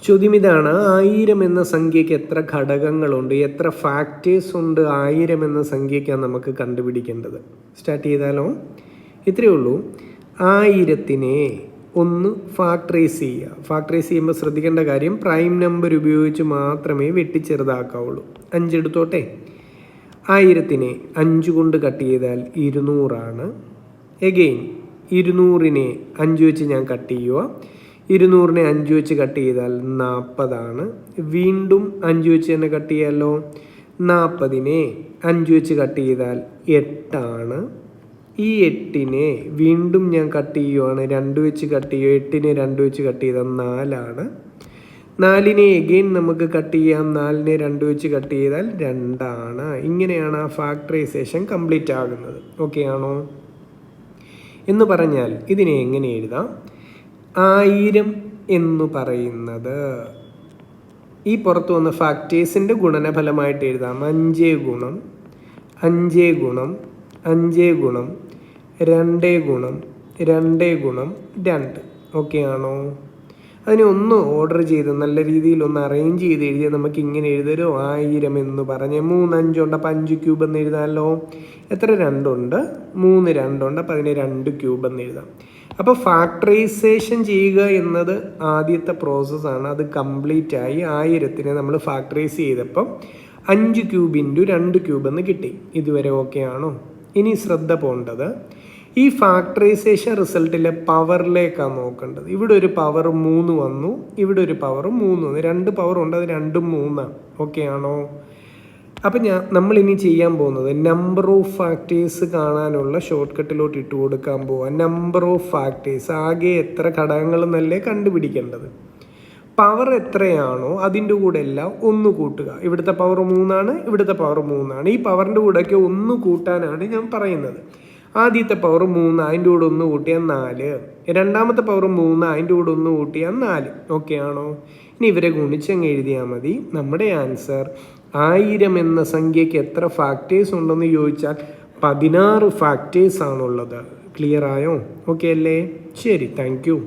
ചോദ്യം ഇതാണ്, 1000 എന്ന സംഖ്യയ്ക്ക് എത്ര ഘടകങ്ങളുണ്ട്, എത്ര ഫാക്ടേഴ്സ് ഉണ്ട് 1000 എന്ന സംഖ്യയ്ക്കാണ് നമുക്ക് കണ്ടുപിടിക്കേണ്ടത്. സ്റ്റാർട്ട് ചെയ്താലോ? ഇത്രയേ ഉള്ളൂ. 1000-നെ ഒന്ന് ഫാക്ടറൈസ് ചെയ്യുക. ഫാക്ടറൈസ് ചെയ്യുമ്പോൾ ശ്രദ്ധിക്കേണ്ട കാര്യം, പ്രൈം നമ്പർ ഉപയോഗിച്ച് മാത്രമേ വെട്ടിച്ചെറുതാക്കാവുള്ളൂ. 5 എടുത്തോട്ടെ. 1000-നെ 5 കൊണ്ട് കട്ട് ചെയ്താൽ 200 ആണ്. എഗെയിൻ 200-നെ 5 വെച്ച് ഞാൻ കട്ട് ചെയ്യുക. 200-നെ 5 വെച്ച് കട്ട് ചെയ്താൽ 40 ആണ്. വീണ്ടും 5 വെച്ച് തന്നെ കട്ട് ചെയ്യാമല്ലോ. 40-നെ 5 വെച്ച് കട്ട് ചെയ്താൽ 8 ആണ്. ഈ 8-നെ വീണ്ടും ഞാൻ കട്ട് ചെയ്യുവാണ്, 2 വെച്ച് കട്ട് ചെയ്യുക. 8-നെ 2 വെച്ച് കട്ട് ചെയ്താൽ 4 ആണ്. 4-നെ എഗെയിൻ നമുക്ക് കട്ട് ചെയ്യാം. 4-നെ 2 വെച്ച് കട്ട് ചെയ്താൽ 2 ആണ്. ഇങ്ങനെയാണ് ആ ഫാക്ടറൈസേഷൻ കംപ്ലീറ്റ് ആകുന്നത്. ഓക്കെ ആണോ? എന്ന് പറഞ്ഞാൽ ഇതിനെ എങ്ങനെ എഴുതാം? 1000 എന്ന് പറയുന്നത് ഈ പുറത്തു വന്ന ഫാക്ടേഴ്സിൻ്റെ ഗുണനഫലമായിട്ട് എഴുതാം. 5 ഗുണം 5 ഗുണം 5 ഗുണം 2 ഗുണം 2 ഗുണം 2. ഓക്കെ ആണോ? അതിനെ ഒന്ന് ഓർഡർ ചെയ്ത് നല്ല രീതിയിൽ ഒന്ന് അറേഞ്ച് ചെയ്ത് എഴുതിയാൽ നമുക്ക് ഇങ്ങനെ എഴുതരോ? 1000 എന്ന് പറഞ്ഞ് 3 5 ഉണ്ട്, അപ്പം 5 ക്യൂബ് എന്ന് എഴുതാമല്ലോ. എത്ര 2 ഉണ്ട്? 3 2 ഉണ്ട്, അപ്പം അതിനെ 2 ക്യൂബ് എന്ന് എഴുതാം. അപ്പോൾ ഫാക്ടറൈസേഷൻ ചെയ്യുക എന്നത് ആദ്യത്തെ പ്രോസസ്സാണ്. അത് കംപ്ലീറ്റ് ആയി. 1000-നെ നമ്മൾ ഫാക്ടറൈസ് ചെയ്തപ്പം 5 ക്യൂബ് ഇൻറ്റു 2 ക്യൂബ് എന്ന് കിട്ടി. ഇതുവരെ ഓക്കെ ആണോ? ഇനി ശ്രദ്ധ പോകേണ്ടത് ഈ ഫാക്ടറൈസേഷൻ റിസൾട്ടിലെ പവറിലേക്കാണ് നോക്കേണ്ടത്. ഇവിടെ ഒരു പവർ 3 വന്നു, ഇവിടെ ഒരു പവർ 3 വന്നു. 2 പവർ ഉണ്ട്, അത് 2 3. ഓക്കെ ആണോ? അപ്പം നമ്മളിനി ചെയ്യാൻ പോകുന്നത് നമ്പർ ഓഫ് ഫാക്ടേഴ്സ് കാണാനുള്ള ഷോർട്ട് കട്ടിലോട്ട് ഇട്ട് കൊടുക്കാൻ പോവുക. നമ്പർ ഓഫ് ഫാക്ടേഴ്സ്, ആകെ എത്ര ഘടകങ്ങൾ എന്നല്ലേ കണ്ടുപിടിക്കേണ്ടത്. പവർ എത്രയാണോ അതിൻ്റെ കൂടെ എല്ലാം 1 കൂട്ടുക. ഇവിടുത്തെ പവർ 3 ആണ്, ഇവിടുത്തെ പവർ 3 ആണ്. ഈ പവറിൻ്റെ കൂടെയൊക്കെ 1 കൂട്ടാനാണ് ഞാൻ പറയുന്നത്. ആദ്യത്തെ പവർ 3, അതിൻ്റെ കൂടെ 1 കൂട്ടിയാൽ 4. രണ്ടാമത്തെ പവർ 3, അതിൻ്റെ കൂടെ 1 കൂട്ടിയാൽ 4. ഓക്കെ ആണോ? ഇനി ഇവരെ ഗുണിച്ചങ്ങ് എഴുതിയാൽ മതി. നമ്മുടെ ആൻസർ 1000 എന്ന സംഖ്യയ്ക്ക് എത്ര ഫാക്ടേഴ്സ് ഉണ്ടെന്ന് ചോദിച്ചാൽ 16 ഫാക്ടേഴ്സ് ആണുള്ളത്. ക്ലിയർ ആയോ? ഓക്കെ അല്ലേ? ശരി, താങ്ക് യു.